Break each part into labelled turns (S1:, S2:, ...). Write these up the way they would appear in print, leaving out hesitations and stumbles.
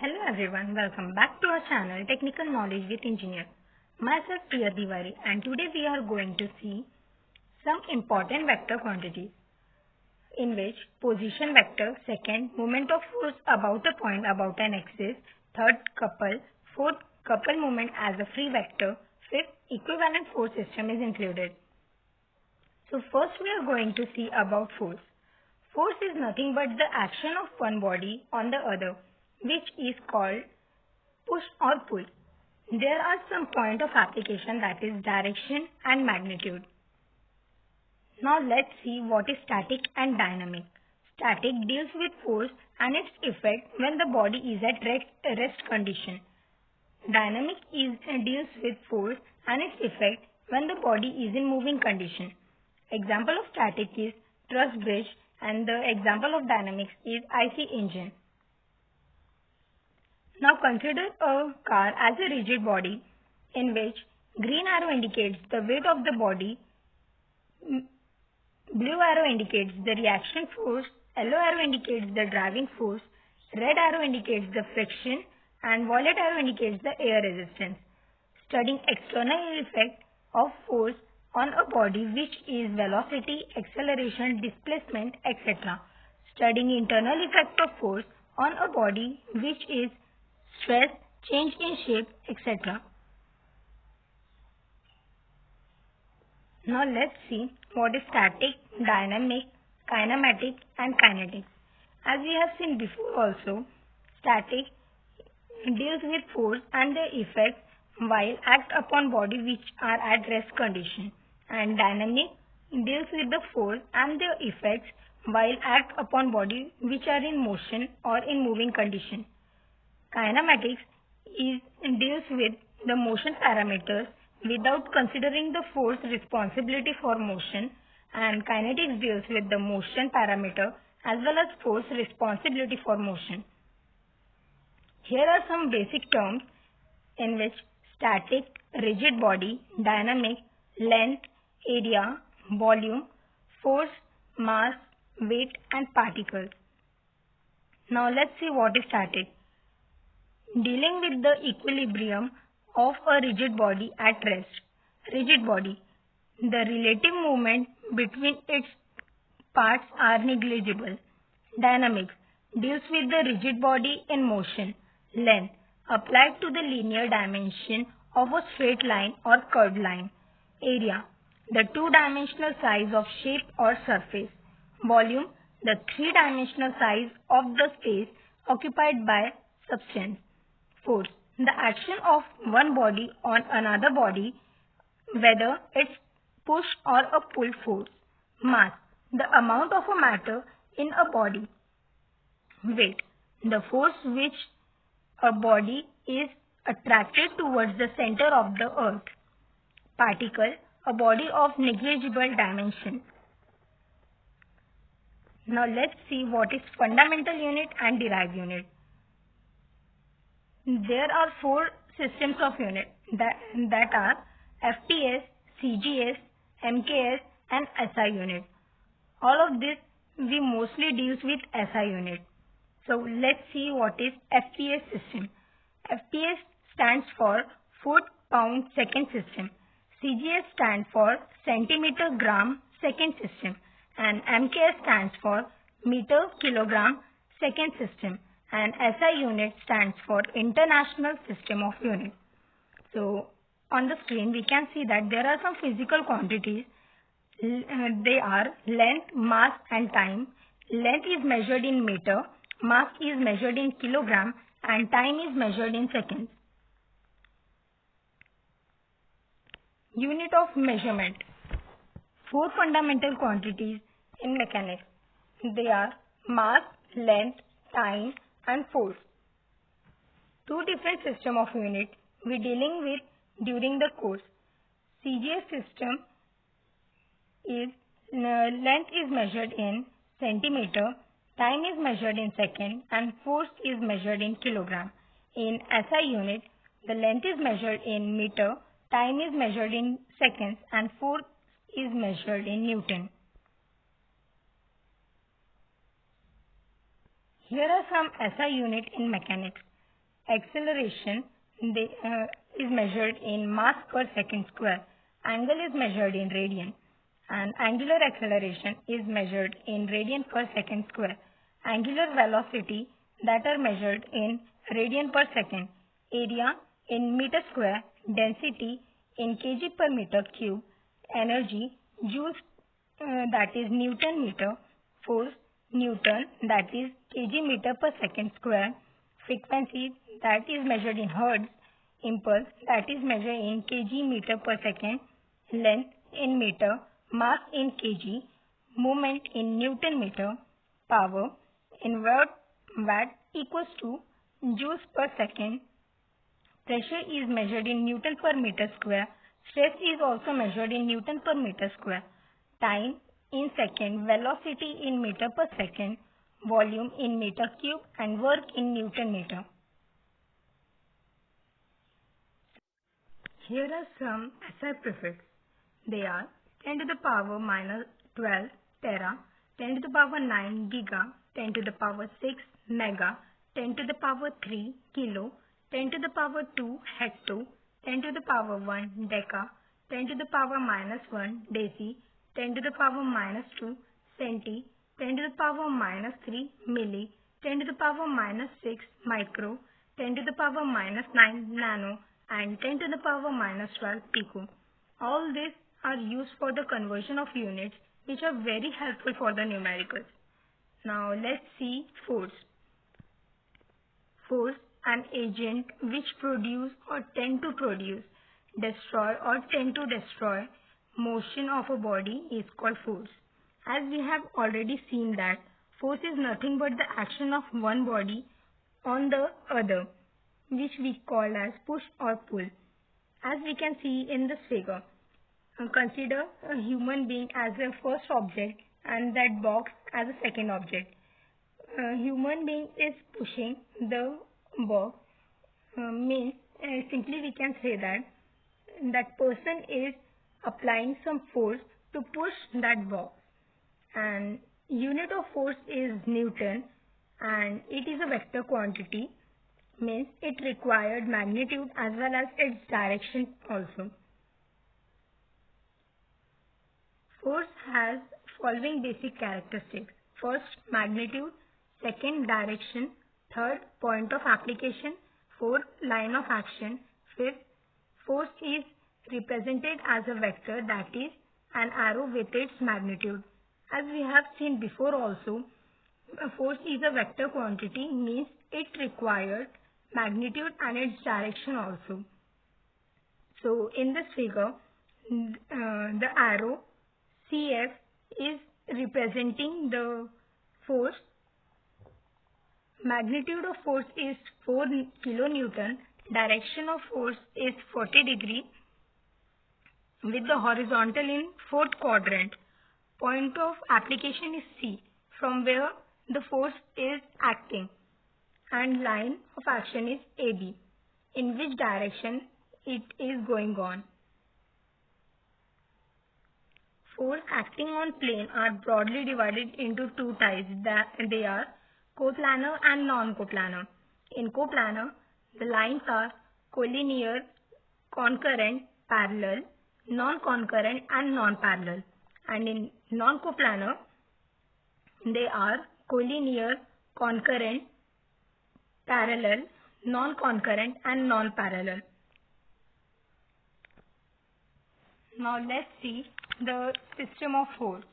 S1: Hello everyone, welcome back to our channel Technical Knowledge with Engineer. Myself Priya Diwari, and today we are going to see some important vector quantities in which position vector, second moment of force about a point about an axis, third couple, fourth couple moment as a free vector, fifth equivalent force system is included. So first we are going to see about force. Force is nothing but the action of one body on the other, which is called push or pull. There are some point of application, that is direction and magnitude. Now let's see what is static and dynamic. Static deals with force and its effect when the body is at rest condition. Dynamic deals with force and its effect when the body is in moving condition. Example of static is truss bridge and the example of dynamics is IC engine. Now consider a car as a rigid body in which green arrow indicates the weight of the body, blue arrow indicates the reaction force, yellow arrow indicates the driving force, red arrow indicates the friction, and violet arrow indicates the air resistance. Studying external effect of force on a body, which is velocity, acceleration, displacement, etc. Studying internal effect of force on a body, which is stress, change in shape, etc. Now let's see what is static, dynamic, kinematic and kinetic. As we have seen before also, static deals with force and their effects while act upon body which are at rest condition, and dynamic deals with the force and their effects while act upon body which are in motion or in moving condition. Kinematics deals with the motion parameters without considering the force responsibility for motion, and kinetics deals with the motion parameter as well as force responsibility for motion. Here are some basic terms in which static, rigid body, dynamic, length, area, volume, force, mass, weight and particles. Now let's see what is static. Dealing with the equilibrium of a rigid body at rest. Rigid body. The relative movement between its parts are negligible. Dynamics deals with the rigid body in motion. Length applied to the linear dimension of a straight line or curved line. Area, the two-dimensional size of shape or surface. Volume, the three-dimensional size of the space occupied by substance. Force, the action of one body on another body, whether it's push or a pull force. Mass, the amount of a matter in a body. Weight, the force which a body is attracted towards the center of the earth. Particle, a body of negligible dimension. Now let's see what is fundamental unit and derived unit. There are four systems of unit that are FPS, CGS, MKS and SI unit. All of this we mostly deals with SI unit. So let's see what is FPS system. FPS stands for foot pound second system. CGS stands for centimeter gram second system, and MKS stands for meter kilogram second system, and SI unit stands for International System of Unit. So on the screen we can see that there are some physical quantities. They are length, mass and time. Length is measured in meter, mass is measured in kilogram and time is measured in seconds. Unit of measurement. Four fundamental quantities in mechanics. They are mass, length, time and force. Two different system of unit we dealing with during the course. CGS system is length is measured in centimeter, time is measured in second and force is measured in kilogram. In SI unit, the length is measured in meter, time is measured in seconds and force is measured in Newton. Here are some SI unit in mechanics. Acceleration is measured in mass per second square. Angle is measured in radian. And angular acceleration is measured in radian per second square. Angular velocity that are measured in radian per second. Area in meter square. Density in kg per meter cube. Energy joules that is Newton meter. Force Newton that is kg meter per second square. Frequency that is measured in hertz. Impulse that is measured in kg meter per second. Length in meter. Mass in kg. Moment in Newton meter. Power in watt equals to joules per second. Pressure is measured in Newton per meter square. Stress is also measured in Newton per meter square. Time in second. Velocity in meter per second. Volume in meter cube and work in Newton meter. Here are some SI prefix. They are 10 to the power minus 12 tera, 10 to the power 9 giga, 10 to the power 6 mega, 10 to the power 3 kilo, 10 to the power 2 hecto, 10 to the power 1 deca, 10 to the power minus 1 deci, 10 to the power minus 2 centi, 10 to the power minus 3 milli, 10 to the power minus 6 micro, 10 to the power minus 9 nano, and 10 to the power minus 12 pico. All these are used for the conversion of units, which are very helpful for the numericals. Now let's see force. Force, an agent which produce or tend to produce, destroy or tend to destroy motion of a body is called force. As we have already seen that force is nothing but the action of one body on the other, which we call as push or pull. As we can see in this figure, consider a human being as a first object and that box as a second object. A human being is pushing the box, means simply we can say that person is applying some force to push that box, and unit of force is Newton, and it is a vector quantity, means it required magnitude as well as its direction also. Force has following basic characteristics. First, magnitude. Second, direction. Third, point of application. Fourth, line of action. Fifth, force is represented as a vector, that is an arrow with its magnitude. As we have seen before also, force is a vector quantity, means it required magnitude and its direction also. So in this figure, the arrow CF is representing the force. Magnitude of force is 4 kilonewton. Direction of force is 40 degree with the horizontal in fourth quadrant. Point of application is C, from where the force is acting, and line of action is AB, in which direction it is going on. Force acting on plane are broadly divided into two types. They are coplanar and non-coplanar. In coplanar, the lines are collinear, concurrent, parallel, non-concurrent and non-parallel. And in non-coplanar, they are collinear, concurrent, parallel, non-concurrent and non-parallel. Now let's see the system of force.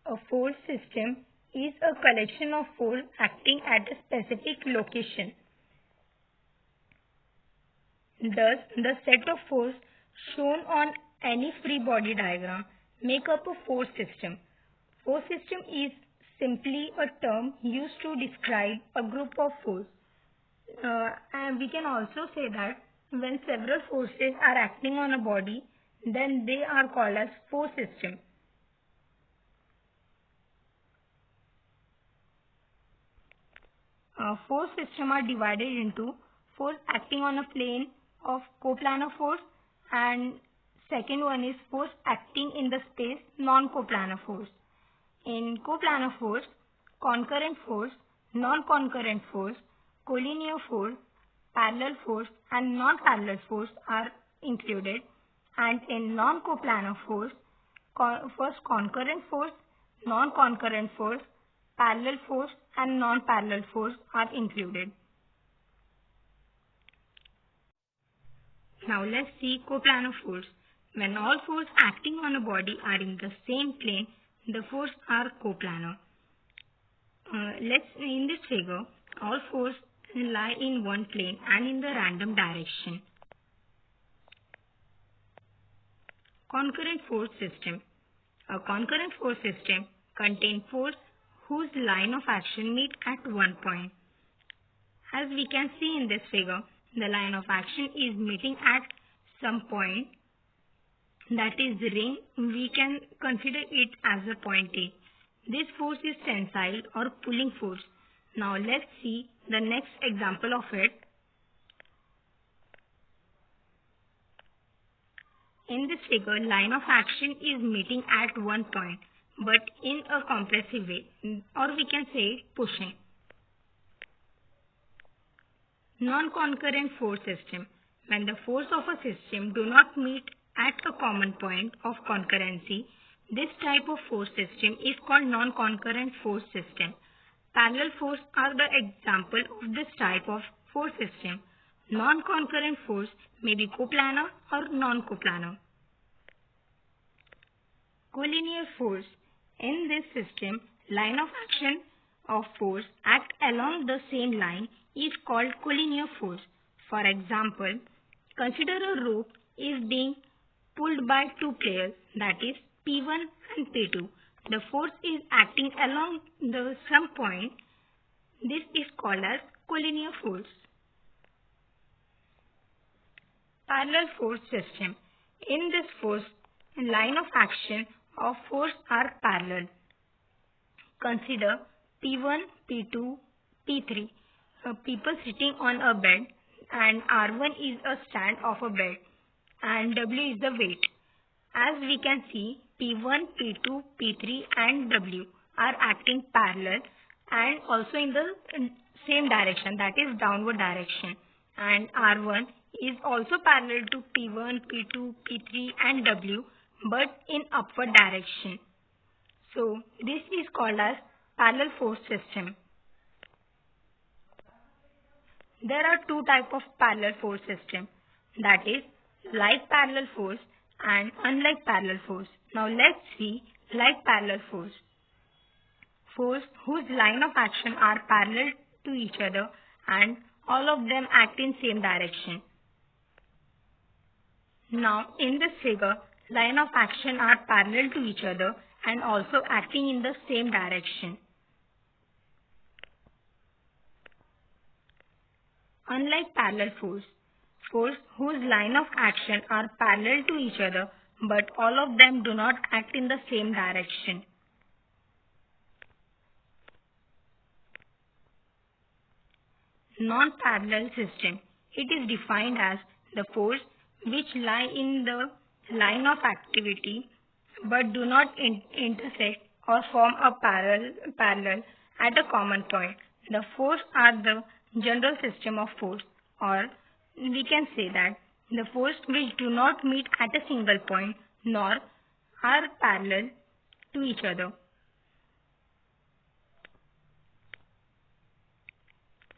S1: A force system is a collection of force acting at a specific location. Thus, the set of force shown on any free body diagram make up a force system. Force system is simply a term used to describe a group of force. And we can also say that when several forces are acting on a body, then they are called as force system. Force system are divided into force acting on a plane of coplanar force, and second one is force acting in the space, non-coplanar force. In coplanar force, concurrent force, non-concurrent force, collinear force, parallel force and non-parallel force are included, and in non-coplanar force, first concurrent force, non-concurrent force, parallel force and non-parallel force are included. Now let's see coplanar force. When all forces acting on a body are in the same plane, the forces are coplanar. In this figure, all forces lie in one plane and in the random direction. Concurrent force system. A concurrent force system contains forces whose line of action meet at one point. As we can see in this figure, the line of action is meeting at some point, that is ring. We can consider it as a point A. This force is tensile or pulling force. Now let's see the next example of it. In this figure, line of action is meeting at one point, but in a compressive way, or we can say pushing. Non-concurrent force system. When the force of a system do not meet at a common point of concurrency, this type of force system is called non-concurrent force system. Parallel force are the example of this type of force system. Non-concurrent force may be coplanar or non-coplanar. Collinear force. In this system, line of action of force act along the same line is called collinear force. For example, consider a rope is being pulled by two players, that is P1 and P2. The force is acting along some point. This is called as collinear force. Parallel force system. In this force, line of action of force are parallel. Consider P1, P2, P3. People sitting on a bed, and R1 is a stand of a bed and W is the weight. As we can see, P1, P2, P3 and W are acting parallel and also in the same direction, that is downward direction, and R1 is also parallel to P1, P2, P3 and W but in upward direction. So this is called as parallel force system. There are two types of parallel force system, that is like parallel force and unlike parallel force. Now let's see like parallel force. Force whose line of action are parallel to each other and all of them act in same direction. Now in this figure, line of action are parallel to each other and also acting in the same direction. Unlike parallel force, force whose line of action are parallel to each other but all of them do not act in the same direction. Non-parallel system. It is defined as the force which lie in the line of activity but do not intersect or form a parallel at a common point. The force are the general system of force, or we can say that the force which do not meet at a single point nor are parallel to each other.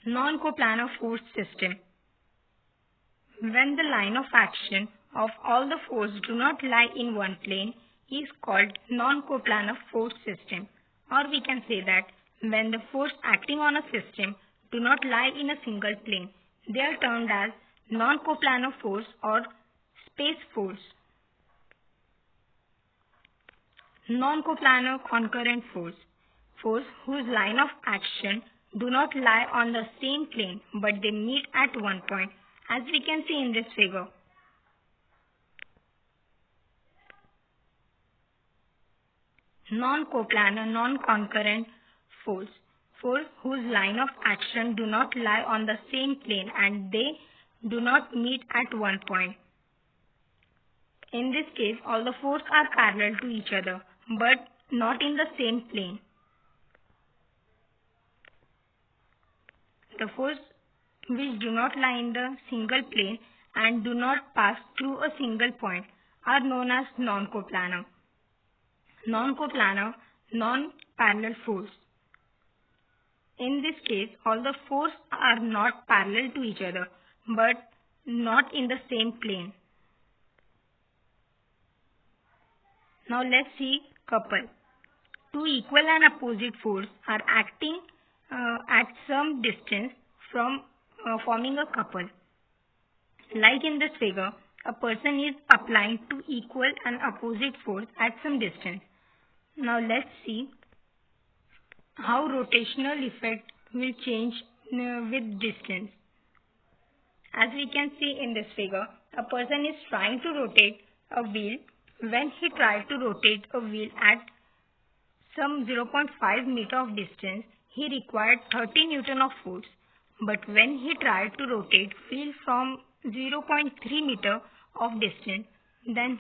S1: Non-coplanar force system. When the line of action of all the forces do not lie in one plane is called non-coplanar force system, or we can say that when the force acting on a system do not lie in a single plane, they are termed as non-coplanar force or space force. Non-coplanar concurrent force. Force whose line of action do not lie on the same plane but they meet at one point, as we can see in this figure. Non-coplanar non-concurrent force. Force whose line of action do not lie on the same plane and they do not meet at one point. In this case, all the forces are parallel to each other but not in the same plane. The force which do not lie in the single plane and do not pass through a single point are known as non-coplanar. Non-coplanar, non-parallel force. In this case, all the forces are not parallel to each other, but not in the same plane. Now let's see couple. Two equal and opposite forces are acting at some distance from forming a couple. Like in this figure, a person is applying two equal and opposite force at some distance. Now let's see how rotational effect will change with distance. As we can see in this figure, a person is trying to rotate a wheel. When he tried to rotate a wheel at some 0.5 meter of distance, he required 30 Newton of force. But when he tried to rotate wheel from 0.3 meter of distance, then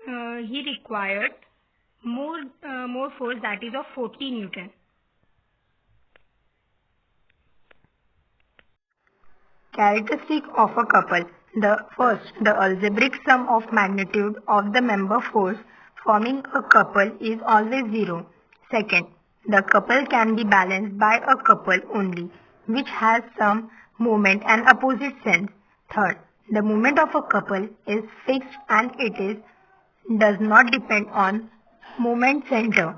S1: he required more force, that is of 40 Newton. Characteristic of a couple. The algebraic sum of magnitude of the member force forming a couple is always 0. Second, the couple can be balanced by a couple only, which has some moment and opposite sense. Third, the moment of a couple is fixed and does not depend on moment center.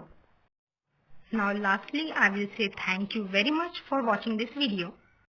S1: Now lastly, I will say thank you very much for watching this video.